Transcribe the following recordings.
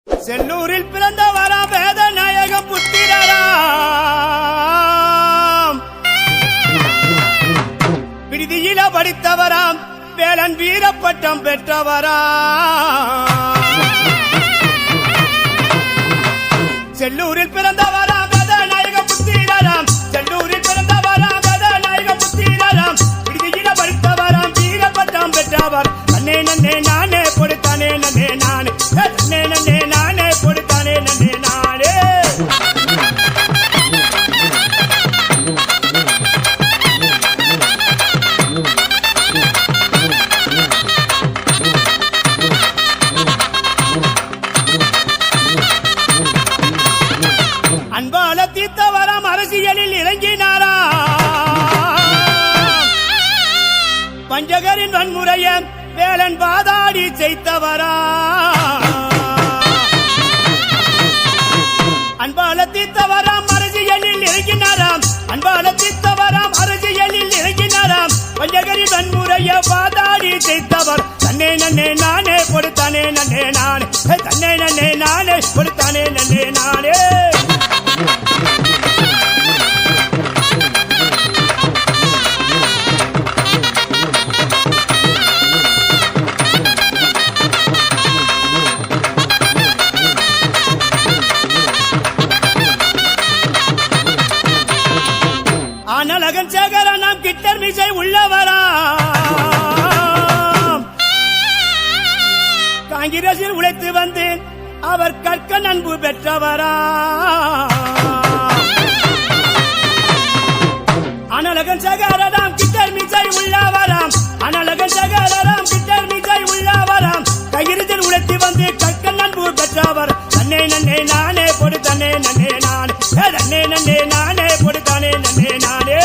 செல்லூரில் பிறந்தவரா வேதநாயக புத்திரராம், விடுதியில படித்தவராம், வேலன் வீரப்பட்டம் பெற்றவராம். செல்லூரில் பிறந்தவரா வேதநாயக புத்திரராம், செல்லூரில் பிறந்தவரா வேதநாயக புத்திரராம், விடுதியில படித்தவராம், வீரப்பட்டம் பெற்றவர். தன்னே நன்னே நானே பொறுத்தானே நன்னே நானே, தன்னே நன்னே நானே பொறுத்தானே நன்னே நானே. அன்பால தீர்த்தவராம், அரசியலில் இறங்கினாராம், பஞ்சகரின் வன்முறைய வேலன் வாதாடி செய்தவரா. அன்பால தீர்த்தவராம், அரசியலில் இறங்கினாராம், அன்பால தீர்த்தவராம், அரசியலில் இறங்கினாராம், பஞ்சகரின் வன்முறைய வாதாடி செய்தவர். தன்னே நன்னே நானே கொடுத்தானே நன்னே நானே, தன்னே நன்னே நானே கொடுத்தானே நன்னே நானே. ஆனலகன் சேகர நாம் கிட்டர் மிசை உள்ளவராம், காங்கிரஸில் உழைத்து வந்து அவர் கற்க நண்பு பெற்றவராம். அனலகன் சேகரம் கிட்டர் மிசை உள்ளவராம், அனலகன் சேகரம் கிட்டர் மிசை உள்ளவராம், காங்கிரஸில் உழைத்து வந்து கற்க நண்பு பெற்றவர். தன்னே நன்னே நானே பொறுத்தானே நன்னே நானே, தன்னே நன்னே நானே பொறுத்தானே நன்னே நானே.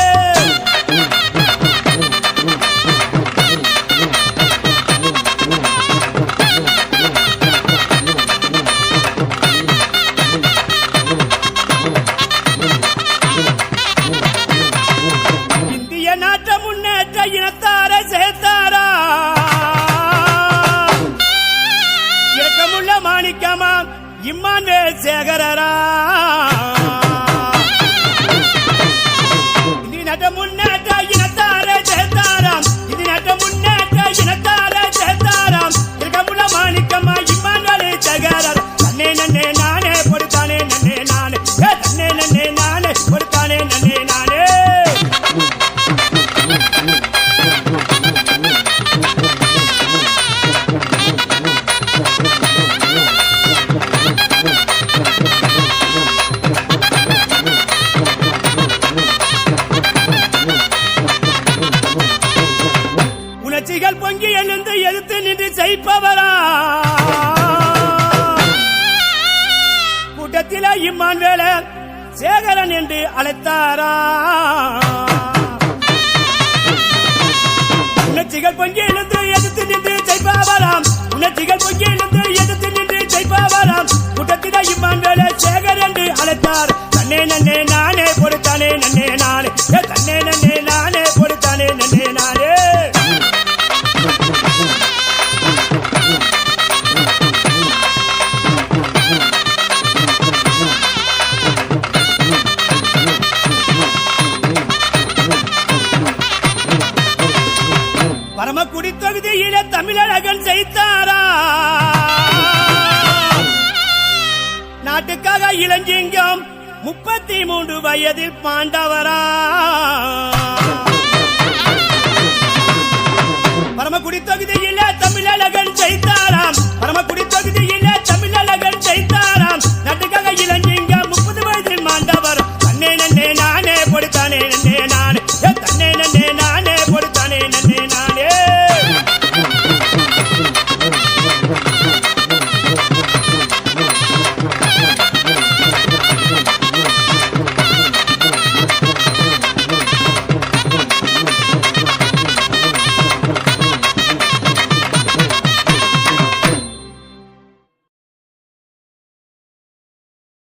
இந்திய நாட்ட முன்னேற்ற இனத்தாரை சேர்த்தாரா, ஏக்கமுள்ள மாணிக்கமா இம்மான்வேல் சேகரரா. இந்திய நாட்ட முன்னேற்ற இனத்தாரை சேர்த்தாராம், இந்திய நாட்ட முன்னேற்ற இனத்தாரை சேர்த்தாராம், ஏக்கமுள்ள மாணிக்கமா இம்மான்வேல் சேகரர். தன்னே நன்னே நானே பொறுத்தானே நன்னே நானே, தன்னே நன்னே நானே பொறுத்தானே நன்னே நானே. உணர்ச்சிகள் பொங்கி எழுந்து எதிர்த்து நின்று ஜெயிப்பவரா, கூட்டத்தில இம்மான்வேல சேகரன் என்று அழைத்தாரா. உணர்ச்சிகள் பொங்கி எழுந்து எதிர்த்து நின்று ஜெயிப்பவராம், உணர்ச்சிகள் பொங்கி எழுந்து எதிர்த்து நின்று ஜெயிப்பவராம், கூட்டத்தில இம்மான்வேல சேகர் என்று அழைத்தார். தன்னே நன்னே நானே பொறுத்தானே நன்னே நானே, தன்னே நன்னே நானே பொறுத்தானே நன்னே நானே. பரமக்குடி தொகுதியில தமிழழகன் செய்தாரா, நாட்டுக்காக இளஞ்சிங்கம் 33 வயதில் பாண்டவரா. பரமக்குடி தொகுதியில தமிழழகன் செய்தாராம், பரமக்குடி தொகுதியில